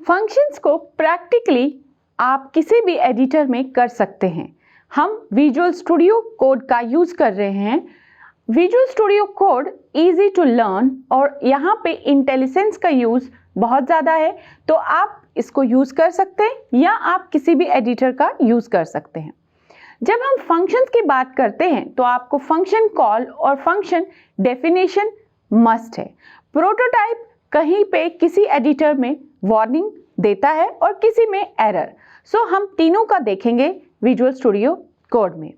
Functions को practically आप किसी भी एडिटर में कर सकते हैं। हम विजुअल स्टूडियो कोड का यूज कर रहे हैं। Visual Studio Code easy to learn और यहाँ पे इंटेलिजेंस का यूज बहुत ज़्यादा है, तो आप इसको यूज कर सकते हैं या आप किसी भी एडिटर का यूज कर सकते हैं। जब हम फंक्शंस की बात करते हैं तो आपको फंक्शन कॉल और फंक्शन डेफिनेशन मस्ट है। प्रोटोटाइप कहीं पे किसी एडिटर में वार्निंग देता है और किसी में एरर। सो हम तीनों का देखेंगे विजुअल स्टूडियो कोड में।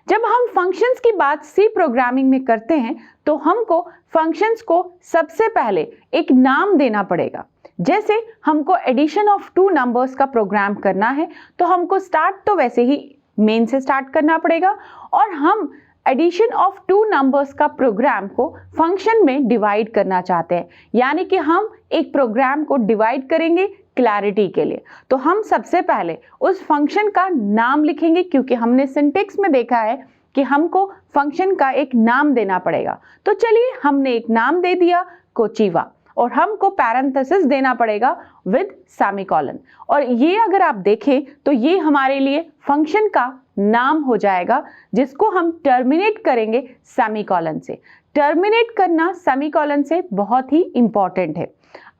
जब हम फंक्शंस की बात सी प्रोग्रामिंग में करते हैं तो हमको फंक्शंस को सबसे पहले एक नाम देना पड़ेगा। जैसे हमको एडिशन ऑफ टू नंबर्स का प्रोग्राम करना है तो हमको स्टार्ट तो वैसे ही मेन से स्टार्ट करना पड़ेगा और हम एडिशन ऑफ टू नंबर्स का प्रोग्राम को फंक्शन में डिवाइड करना चाहते हैं, यानी कि हम एक प्रोग्राम को डिवाइड करेंगे क्लैरिटी के लिए। तो हम सबसे पहले उस फंक्शन का नाम लिखेंगे, क्योंकि हमने सिंटेक्स में देखा है कि हमको फंक्शन का एक नाम देना पड़ेगा। तो चलिए हमने एक नाम दे दिया कोचिवा और हमको पैरेंथेसिस देना पड़ेगा विद सेमीकोलन। और ये अगर आप देखें तो ये हमारे लिए फंक्शन का नाम हो जाएगा, जिसको हम टर्मिनेट करेंगे सेमीकोलन से। टर्मिनेट करना सेमीकोलन से बहुत ही इंपॉर्टेंट है।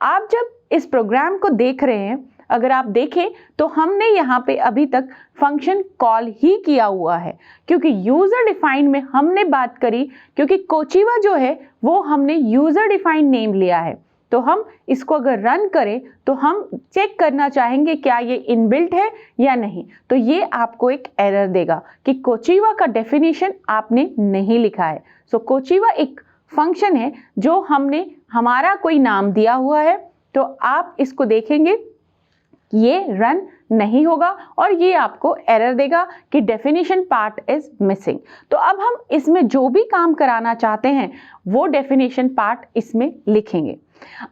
आप जब इस प्रोग्राम को देख रहे हैं, अगर आप देखें तो हमने यहाँ पे अभी तक फंक्शन कॉल ही किया हुआ है, क्योंकि यूजर डिफाइंड में हमने बात करी, क्योंकि कोचिवा जो है वो हमने यूजर डिफाइंड नेम लिया है। तो हम इसको अगर रन करें तो हम चेक करना चाहेंगे क्या ये इनबिल्ट है या नहीं। तो ये आपको एक एरर देगा कि कोचिवा का डेफिनेशन आपने नहीं लिखा है। सो कोचिवा एक फंक्शन है जो हमने हमारा कोई नाम दिया हुआ है, तो आप इसको देखेंगे ये रन नहीं होगा और ये आपको एरर देगा कि डेफिनेशन पार्ट इज मिसिंग। तो अब हम इसमें जो भी काम कराना चाहते हैं वो डेफिनेशन पार्ट इसमें लिखेंगे।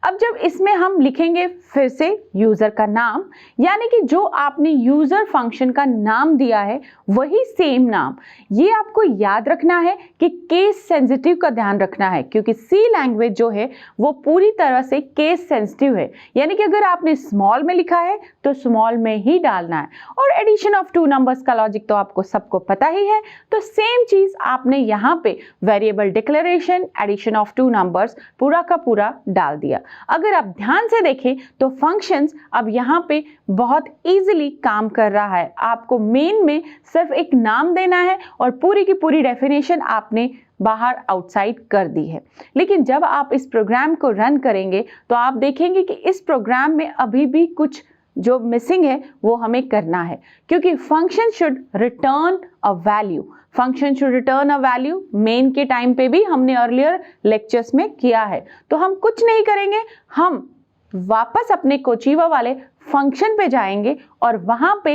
अब जब इसमें हम लिखेंगे फिर से यूजर का नाम, यानी कि जो आपने यूजर फंक्शन का नाम दिया है वही सेम नाम। ये आपको याद रखना है कि केस सेंसिटिव का ध्यान रखना है, क्योंकि सी लैंग्वेज जो है वो पूरी तरह से केस सेंसिटिव है, यानी कि अगर आपने स्मॉल में लिखा है तो स्मॉल में ही डालना है। और एडिशन ऑफ टू नंबर्स का लॉजिक तो आपको सबको पता ही है, तो सेम चीज आपने यहाँ पे variable declaration addition of two numbers पूरा का पूरा डाल दिया। अगर आप ध्यान से देखें तो फंक्शंस अब यहाँ पे बहुत इजीली काम कर रहा है। आपको मेन में सिर्फ एक नाम देना है और पूरी की पूरी डेफिनेशन आपने बाहर आउटसाइड कर दी है। लेकिन जब आप इस प्रोग्राम को रन करेंगे तो आप देखेंगे कि इस प्रोग्राम में अभी भी कुछ जो मिसिंग है वो हमें करना है, क्योंकि function should return a value. Function should return a value main के टाइम पे भी हमने अर्लियर लेक्चर्स में किया है। तो हम कुछ नहीं करेंगे, हम वापस अपने कोचिवा वाले फंक्शन पे जाएंगे और वहां पे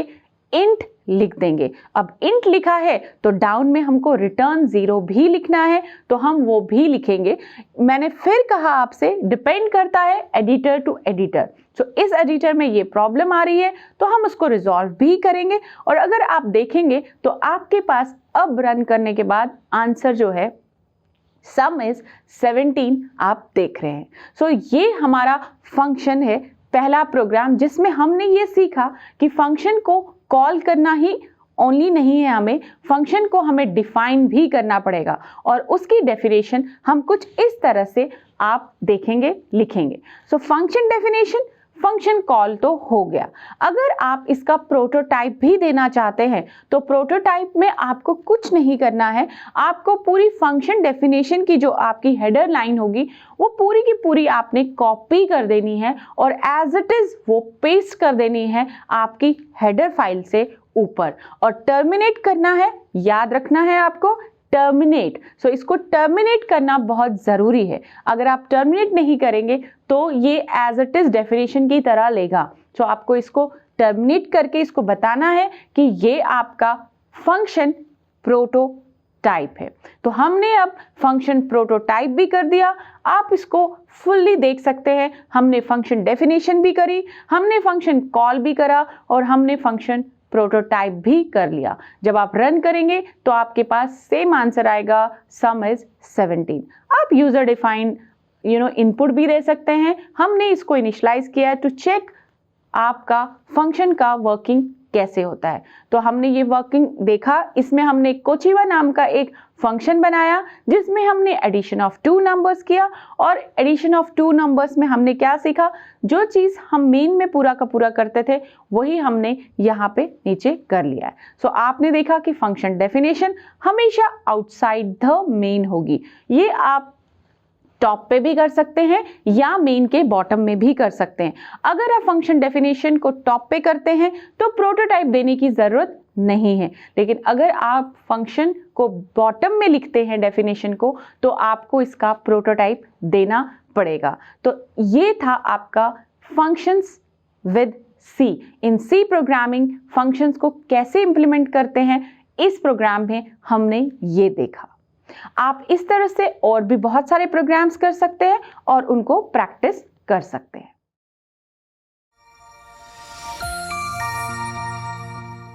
इंट लिख देंगे। अब इंट लिखा है तो डाउन में हमको रिटर्न 0 भी लिखना है, तो हम वो भी लिखेंगे। मैंने फिर कहा आपसे डिपेंड करता है एडिटर टू एडिटर। तो इस एडिटर में ये प्रॉब्लम आ रही है तो हम उसको रिजॉल्व भी करेंगे। और अगर आप देखेंगे तो आपके पास अब रन करने के बाद आंसर जो है सम इज 17 आप देख रहे हैं। सो ये हमारा फंक्शन है, पहला प्रोग्राम जिसमें हमने ये सीखा कि फंक्शन को कॉल करना ही ओनली नहीं है, हमें फंक्शन को हमें डिफाइन भी करना पड़ेगा और उसकी डेफिनेशन हम कुछ इस तरह से आप देखेंगे लिखेंगे। So function definition, function call तो हो गया। अगर आप इसका प्रोटोटाइप भी देना चाहते हैं तो प्रोटोटाइप में आपको कुछ नहीं करना है, आपको पूरी फंक्शन डेफिनेशन की जो आपकी हेडर लाइन होगी वो पूरी की पूरी आपने कॉपी कर देनी है और एज इट इज वो पेस्ट कर देनी है आपकी हेडर फाइल से ऊपर। और टर्मिनेट करना है, याद रखना है आपको टर्मिनेट। सो इसको टर्मिनेट करना बहुत ज़रूरी है। अगर आप टर्मिनेट नहीं करेंगे तो ये एज इट इज डेफिनेशन की तरह लेगा। सो आपको इसको टर्मिनेट करके इसको बताना है कि ये आपका फंक्शन प्रोटोटाइप है। तो हमने अब फंक्शन प्रोटोटाइप भी कर दिया। आप इसको फुल्ली देख सकते हैं। हमने फंक्शन डेफिनेशन भी करी, हमने फंक्शन कॉल भी करा और हमने फंक्शन प्रोटोटाइप भी कर लिया। जब आप रन करेंगे तो आपके पास सेम आंसर आएगा, सम इज 17। आप यूजर डिफाइंड इनपुट भी दे सकते हैं। हमने इसको इनिशियलाइज किया टू चेक आपका फंक्शन का वर्किंग कैसे होता है। तो हमने ये वर्किंग देखा, इसमें हमने कोचिवा नाम का एक फंक्शन बनाया जिसमें हमने एडिशन ऑफ टू नंबर्स किया, और एडिशन ऑफ टू नंबर्स में हमने क्या सीखा, जो चीज़ हम मेन में पूरा का पूरा करते थे वही हमने यहाँ पे नीचे कर लिया है। सो आपने देखा कि फंक्शन डेफिनेशन हमेशा आउटसाइड द मेन होगी। ये आप टॉप पे भी कर सकते हैं या मेन के बॉटम में भी कर सकते हैं। अगर आप फंक्शन डेफिनेशन को टॉप पे करते हैं तो प्रोटोटाइप देने की ज़रूरत नहीं है, लेकिन अगर आप फंक्शन को बॉटम में लिखते हैं डेफिनेशन को, तो आपको इसका प्रोटोटाइप देना पड़ेगा। तो ये था आपका functions with C. In C programming functions को कैसे इंप्लीमेंट करते हैं, इस प्रोग्राम में हमने ये देखा। आप इस तरह से और भी बहुत सारे प्रोग्राम्स कर सकते हैं और उनको प्रैक्टिस कर सकते हैं।